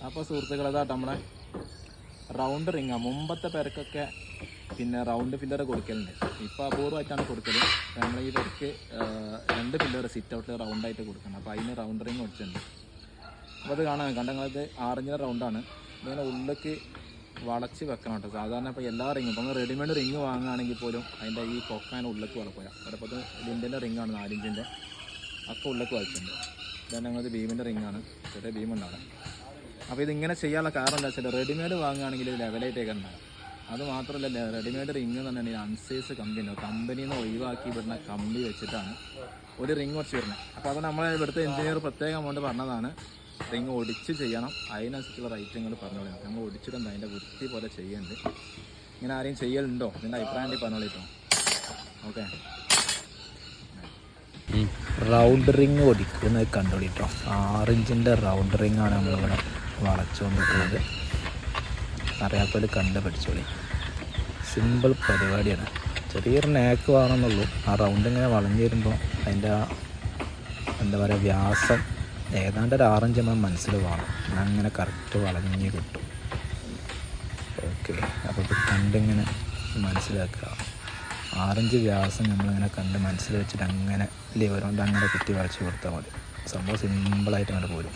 അപ്പോൾ സുഹൃത്തുക്കളെ അതാട്ടോ നമ്മളെ റൗണ്ട് റിങ്ങാണ്. മുമ്പത്തെ പേർക്കൊക്കെ പിന്നെ റൗണ്ട് ഫില്ലർ കൊടുക്കലുണ്ട്. ഇപ്പോൾ അപൂർവമായിട്ടാണ് കൊടുക്കൽ. നമ്മൾ ഈ പേർക്ക് 2 ഫില്ലർ സിറ്റ് ഔട്ടിൽ റൗണ്ടായിട്ട് കൊടുക്കണം. അപ്പോൾ അതിന് റൗണ്ട് റിങ് ഒടിച്ചിട്ടുണ്ട്. അപ്പോൾ അത് കാണാൻ കണ്ടങ്ങളത് 6 ഇഞ്ചിൻ്റെ റൗണ്ടാണ്. ഇങ്ങനെ ഉള്ളിലേക്ക് വളച്ച് വെക്കണം കേട്ടോ. സാധാരണ ഇപ്പോൾ എല്ലാ റിങ്ങും ഇപ്പോൾ റെഡിമെയ്ഡ് റിങ് വാങ്ങുകയാണെങ്കിൽ പോലും അതിൻ്റെ ഈ കൊക്കാൻ ഉള്ളിലേക്ക് വളക്കുക. ചിലപ്പോൾ അത് ലിൻ്റിൻ്റെ റിങ്ങാണ് 4 ഇഞ്ചിൻ്റെ, ഒക്കെ ഉള്ളിലേക്ക് വളച്ചിട്ടുണ്ട്. ഇതാണ് ഞങ്ങളത് ബീമിൻ്റെ റിങ്ങാണ്, ചെറിയ ബീമുണ്ടാകും. അപ്പോൾ ഇതിങ്ങനെ ചെയ്യാനുള്ള കാരണം എന്താ വെച്ചാൽ റെഡിമെയ്ഡ് വാങ്ങുകയാണെങ്കിൽ ലെവലായിട്ടൊക്കെ ഉണ്ടാകും. അത് മാത്രമല്ല റെഡിമെയ്ഡ് റിങ് എന്ന് പറഞ്ഞിട്ടുണ്ടെങ്കിൽ അൺസൈസ് കമ്പനി കമ്പനിയിൽ നിന്ന് ഒഴിവാക്കി വിടുന്ന കമ്പി വെച്ചിട്ടാണ് ഒരു റിങ് കുറച്ച് വരുന്നത്. അപ്പോൾ അത് നമ്മളെ ഇവിടുത്തെ എഞ്ചിനീയർ പ്രത്യേകം അമൗണ്ട് പറഞ്ഞതാണ് റിങ് ഒടിച്ച് ചെയ്യണം, അതിനനുസരിച്ചുള്ള റേറ്റുകൾ പറഞ്ഞോളൂ. നമ്മൾ ഒടിച്ചിട്ടുണ്ട് അതിൻ്റെ വൃത്തി പോലെ ചെയ്യുന്നുണ്ട്. ഇങ്ങനെ ആരെയും ചെയ്യലുണ്ടോ ഇതിൻ്റെ അഭിപ്രായം പറഞ്ഞോളിട്ടോ. ഓക്കെ, റൗണ്ട് റിങ് ഒടിക്കുന്നത് കണ്ടോളിട്ടോ. 6 ഇഞ്ചിൻ്റെ റൗണ്ട് റിങ്ങാണ് നമ്മളിവിടെ വളച്ചുകൊണ്ടിരിക്കുന്നത്. അറിയാത്തവർ കണ്ട് പഠിച്ചോളി. സിമ്പിൾ പരിപാടിയാണ്. ചെറിയൊരു നാക്ക് വേണമെന്നുള്ളൂ. ആ റൗണ്ട് ഇങ്ങനെ വളഞ്ഞു വരുമ്പോൾ അതിൻ്റെ എന്താ പറയുക വ്യാസം ഏതാണ്ട് ഒരു 6 ഇഞ്ച് നമ്മൾ മനസ്സിൽ വേണം. അങ്ങനെ കറക്റ്റ് വളഞ്ഞ് കിട്ടും. ഓക്കെ, അപ്പോൾ ഇത് കണ്ടിങ്ങനെ മനസ്സിലാക്കുക. 6 ഇഞ്ച് വ്യാസം നമ്മളിങ്ങനെ കണ്ട് മനസ്സിൽ വെച്ചിട്ട് അങ്ങനെ ലിവർ കൊണ്ട് അങ്ങനെ കുത്തി വളച്ച് കൊടുത്താൽ മതി. സംഭവം സിമ്പിളായിട്ട് അങ്ങനെ പോരും.